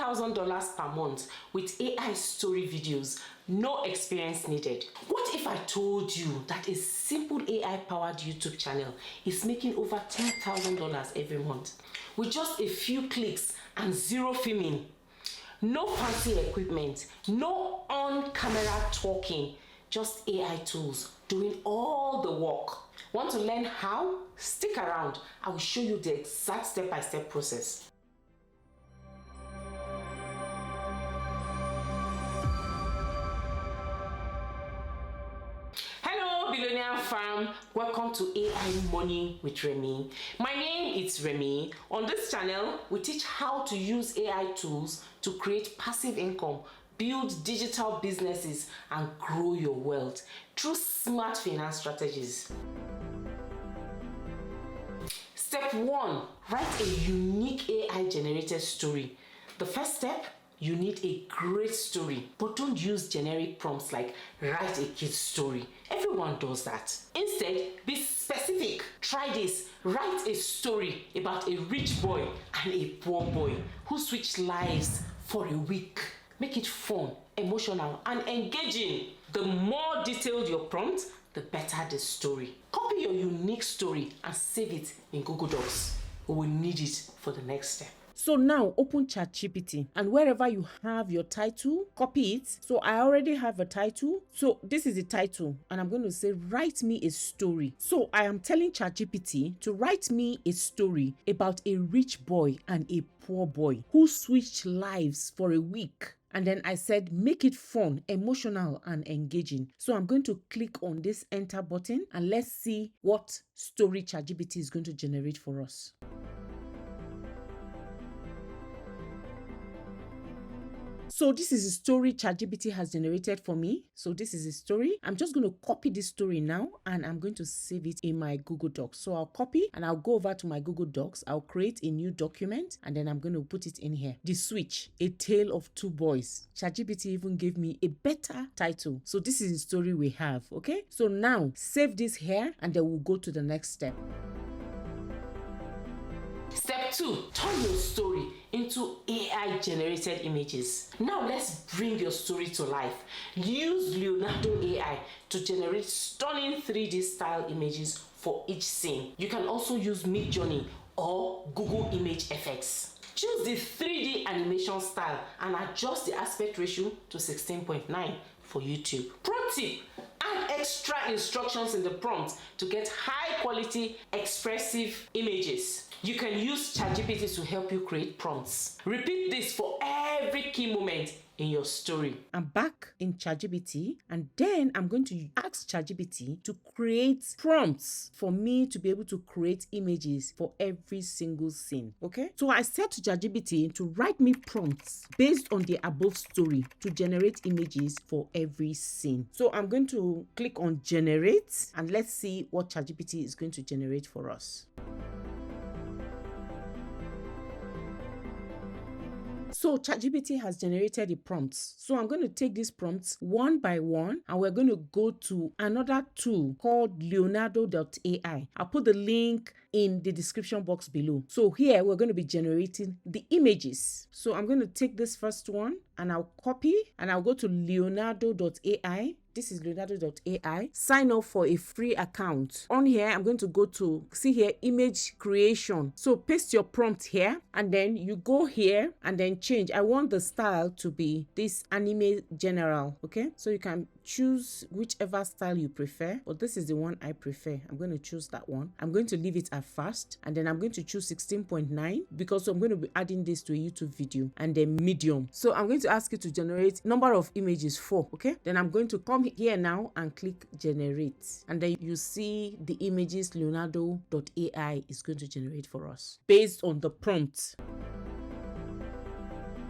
$10,000 per month with AI story videos, no experience needed. What if I told you that a simple AI-powered YouTube channel is making over $10,000 every month with just a few clicks and zero filming? No fancy equipment, no on-camera talking, just AI tools doing all the work. Want to learn how? Stick around. I will show you the exact step-by-step process. Hello, Billionaire Farm. Welcome to AI Money with Remy. My name is Remy. On this channel, we teach how to use AI tools to create passive income, build digital businesses, and grow your wealth through smart finance strategies. Step 1, write a unique AI-generated story. The first step, you need a great story, but don't use generic prompts like write a kid's story. Everyone does that. Instead, be specific. Try this. Write a story about a rich boy and a poor boy who switched lives for a week. Make it fun, emotional, and engaging. The more detailed your prompt, the better the story. Copy your unique story and save it in Google Docs. We will need it for the next step. So now open ChatGPT, and wherever you have your title, copy it. So I already have a title. So this is the title, and I'm going to say, write me a story. So I am telling ChatGPT to write me a story about a rich boy and a poor boy who switched lives for a week. And then I said, make it fun, emotional, and engaging. So I'm going to click on this enter button, and let's see what story ChatGPT is going to generate for us. So this is a story ChatGPT has generated for me. So this is a story. I'm just going to copy this story now, and I'm going to save it in my Google Docs. So I'll copy and I'll go over to my Google Docs. I'll create a new document, and then I'm going to put it in here. The Switch, A Tale of Two Boys. ChatGPT even gave me a better title. So this is the story we have, okay? So now save this here, and then we'll go to the next step. Step 2, turn your story into AI-generated images. Now let's bring your story to life. Use Leonardo AI to generate stunning 3D style images for each scene. You can also use Midjourney or Google Image Effects. Choose the 3D animation style and adjust the aspect ratio to 16:9 for YouTube. Pro tip: add extra instructions in the prompt to get high-quality, expressive images. You can use ChatGPT to help you create prompts. Repeat this for every key moment in your story. I'm back in ChatGPT, and then I'm going to ask ChatGPT to create prompts for me to be able to create images for every single scene. Okay? So I said to ChatGPT to write me prompts based on the above story to generate images for every scene. So I'm going to click on generate, and let's see what ChatGPT is going to generate for us. So ChatGPT has generated the prompts. So I'm going to take these prompts one by one, and we're going to go to another tool called Leonardo.ai. I'll put the link in the description box below. So here we're going to be generating the images. So I'm going to take this first one, and I'll copy, and I'll go to Leonardo.ai. This is Leonardo.ai. Sign up for a free account. On here, I'm going to go to, see here, image creation. So paste your prompt here, and then you go here and then change. I want the style to be this anime general, okay? So you can choose whichever style you prefer, but this is the one I prefer. I'm going to choose that one. I'm going to leave it at fast, and then I'm going to choose 16:9 because I'm going to be adding this to a YouTube video, and then medium. So I'm going to ask you to generate number of images 4, okay? Then I'm going to come here now and click generate, and then you see the images Leonardo.ai is going to generate for us based on the prompt.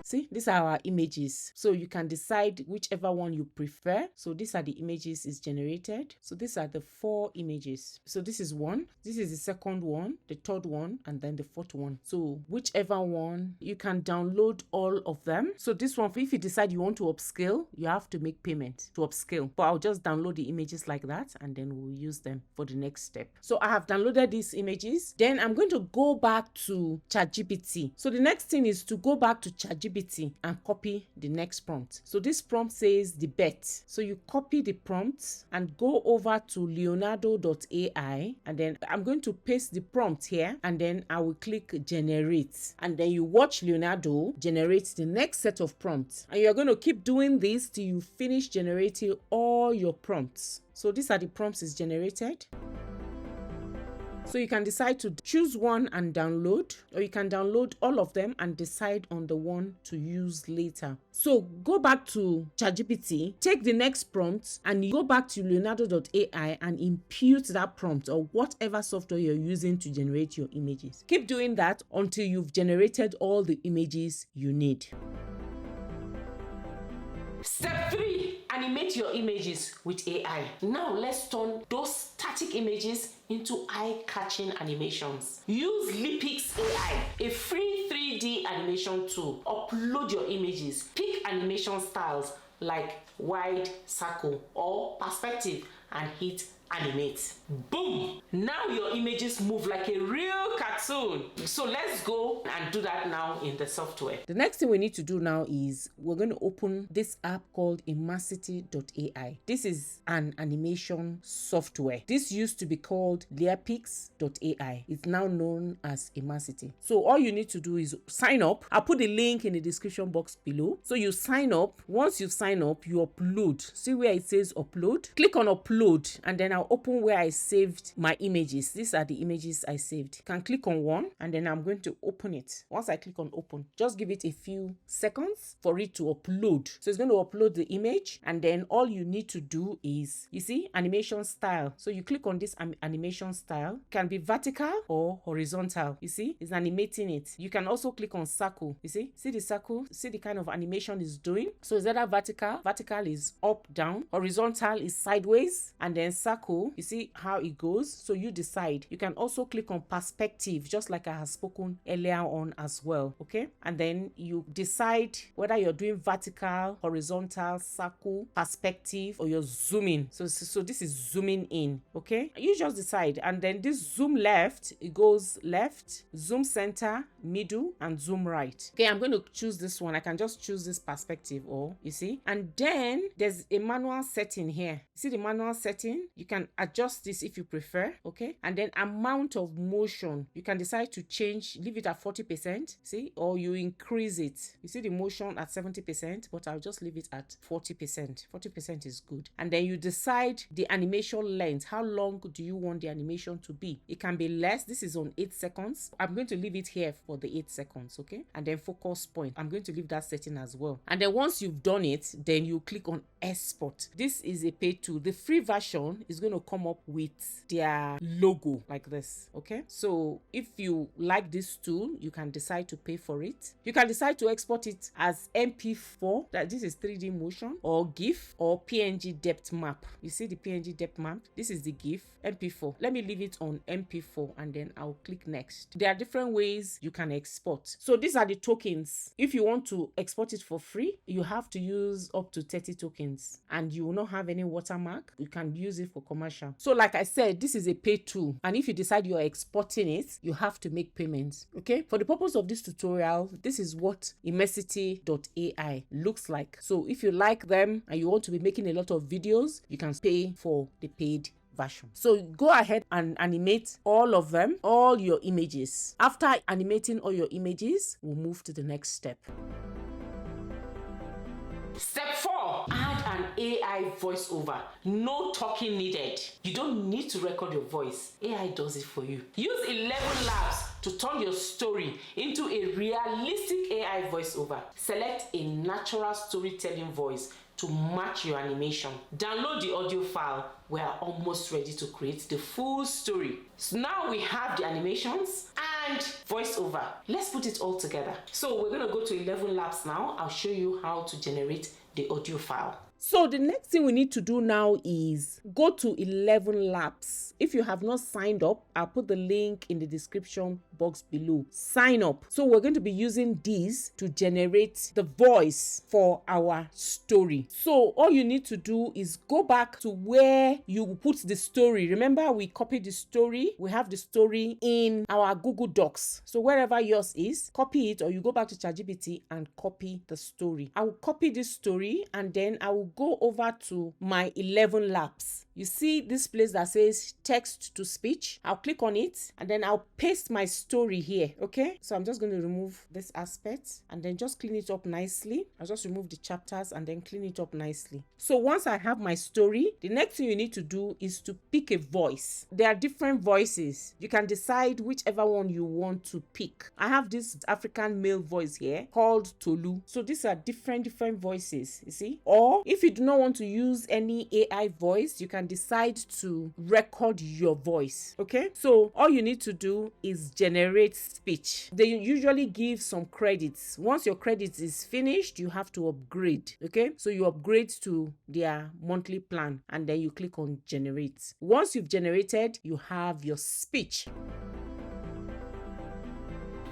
See, these are our images. So you can decide whichever one you prefer. So these are the images is generated. So these are the 4 images. So this is one, this is the second one, the third one, and then the fourth one. So whichever one, you can download all of them. So this one, if you decide you want to upscale, you have to make payment to upscale. But I'll just download the images like that, and then we'll use them for the next step. So I have downloaded these images. Then I'm going to go back to ChatGPT. So the next thing is to go back to ChatGPT ChatGPT and copy the next prompt. So this prompt says the bet. So you copy the prompt and go over to Leonardo.ai, and then I'm going to paste the prompt here, and then I will click generate, and then you watch Leonardo generate the next set of prompts, and you're going to keep doing this till you finish generating all your prompts. So these are the prompts it's generated. So you can decide to choose one and download, or you can download all of them and decide on the one to use later. So go back to ChatGPT, take the next prompt, and you go back to Leonardo.ai and impute that prompt or whatever software you're using to generate your images. Keep doing that until you've generated all the images you need. Step 3, animate your images with AI. Now let's turn those static images into eye-catching animations. Use Lipix AI, a free 3D animation tool. Upload your images. Pick animation styles like wide, circle, or perspective and hit animate. Boom! Now your images move like a real cartoon. So let's go and do that now in the software. The next thing we need to do now is we're going to open this app called Immersity.ai. This is an animation software. This used to be called Lipix.ai. It's now known as Immersity. So all you need to do is sign up. I'll put the link in the description box below. So you sign up. Once you sign up, you upload. See where it says upload? Click on upload, and then I'll open where I saved my images. These are the images I saved. You can click on one, and then I'm going to open it. Once I click on open, just give it a few seconds for it to upload. So it's going to upload the image, and then all you need to do is, you see, animation style. So you click on this animation style. It can be vertical or horizontal. You see, it's animating it. You can also click on circle. You see the circle? See the kind of animation it's doing? So is either vertical is up, down, horizontal is sideways, and then circle, you see how it goes. So you decide. You can also click on perspective, just like I have spoken earlier on as well. Okay, and then you decide whether you're doing vertical, horizontal, circle, perspective, or you're zooming. So this is zooming in. Okay, you just decide, and then this zoom left, it goes left, zoom center, middle, and zoom right. Okay, I'm going to choose this one. I can just choose this perspective, or you see, and then there's a manual setting here. See the manual setting? You can adjust this if you prefer. Okay, and then amount of motion, you can decide to change, leave it at 40%, see, or you increase it. You see the motion at 70%, but I'll just leave it at 40%. 40% is good. And then you decide the animation length. How long do you want the animation to be? It can be less. This is on 8 seconds. I'm going to leave it here for the 8 seconds. Okay, and then focus point, I'm going to leave that setting as well. And then once you've done it, then you click on export. This is a paid tool. The free version is going to come up with their logo like this. Okay, so if you like this tool, you can decide to pay for it. You can decide to export it as MP4, that this is 3D motion, or GIF, or PNG depth map. You see the PNG depth map? This is the GIF. MP4. Let me leave it on MP4, and then I'll click next. There are different ways you can export. So these are the tokens. If you want to export it for free, you have to use up to 30 tokens, and you will not have any watermark. You can use it for commercial. So like I said, this is a paid tool, and if you decide you are exporting it, you have to make payments. Okay, for the purpose of this tutorial, this is what Immersity.ai looks like. So if you like them and you want to be making a lot of videos, you can pay for the paid version. So go ahead and animate all of them, all your images. After animating all your images, we'll move to the next step. Step 4, add an AI voiceover. No talking needed. You don't need to record your voice. AI does it for you. Use ElevenLabs to turn your story into a realistic AI voiceover. Select a natural storytelling voice to match your animation. Download the audio file. We are almost ready to create the full story. So now we have the animations and voiceover. Let's put it all together. So we're going to go to ElevenLabs now. I'll show you how to generate the audio file. So the next thing we need to do now is go to ElevenLabs. If you have not signed up, I'll put the link in the description box below. Sign up. So we're going to be using these to generate the voice for our story. So all you need to do is go back to where you put the story. Remember, we copied the story. We have the story in our Google Docs. So wherever yours is, copy it, or you go back to ChatGPT and copy the story. I will copy this story and then I will go over to my ElevenLabs. You see this place that says text to speech. I'll click on it and then I'll paste my story here. Okay, so I'm just going to remove this aspect and then just clean it up nicely. I'll just remove the chapters and then clean it up nicely. So once I have my story, the next thing you need to do is to pick a voice. There are different voices. You can decide whichever one you want to pick. I have this African male voice here called Tolu. So these are different voices, you see. Or if you do not want to use any AI voice, you can decide to record your voice. Okay, so all you need to do is generate speech. They usually give some credits. Once your credits is finished, you have to upgrade. Okay, so you upgrade to their monthly plan and then you click on generate. Once you've generated, you have your speech.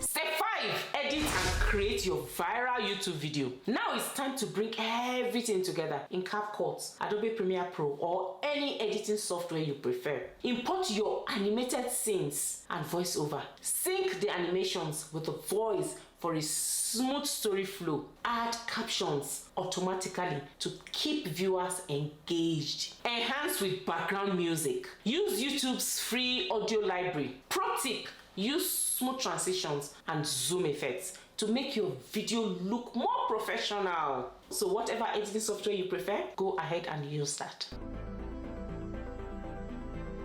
Step 5, edit and create your viral YouTube video. Now it's time to bring everything together in CapCut, Adobe Premiere Pro, or any editing software you prefer. Import your animated scenes and voiceover. Sync the animations with the voice for a smooth story flow. Add captions automatically to keep viewers engaged. Enhance with background music. Use YouTube's free audio library. Pro tip: use smooth transitions and zoom effects to make your video look more professional. So whatever editing software you prefer, go ahead and use that.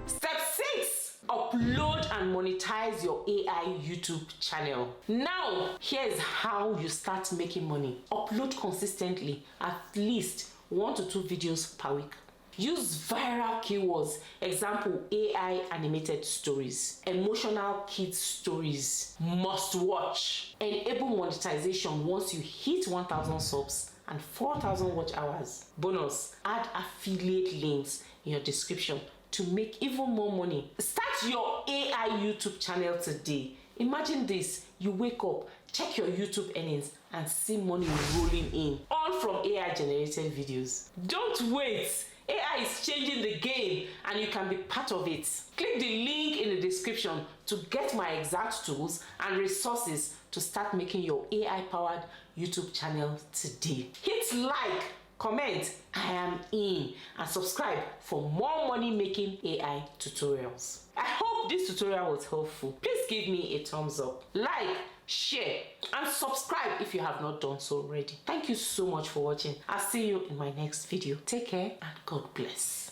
Step 6, upload and monetize your AI YouTube channel. Now, here's how you start making money. Upload consistently, at least 1 to 2 videos per week. Use viral keywords, example AI animated stories, emotional kids stories, must watch. Enable monetization once you hit 1,000 subs and 4,000 watch hours. Bonus, add affiliate links in your description to make even more money. Start your AI YouTube channel today. Imagine this: you wake up, check your YouTube earnings and see money rolling in, all from AI generated videos. Don't wait. AI is changing the game and you can be part of it. Click the link in the description to get my exact tools and resources to start making your AI powered YouTube channel today. Hit like, comment, I am in, and subscribe for more money making AI tutorials. I hope this tutorial was helpful. Please give me a thumbs up, like, share, and subscribe if you have not done so already. Thank you so much for watching. I'll see you in my next video. Take care and God bless.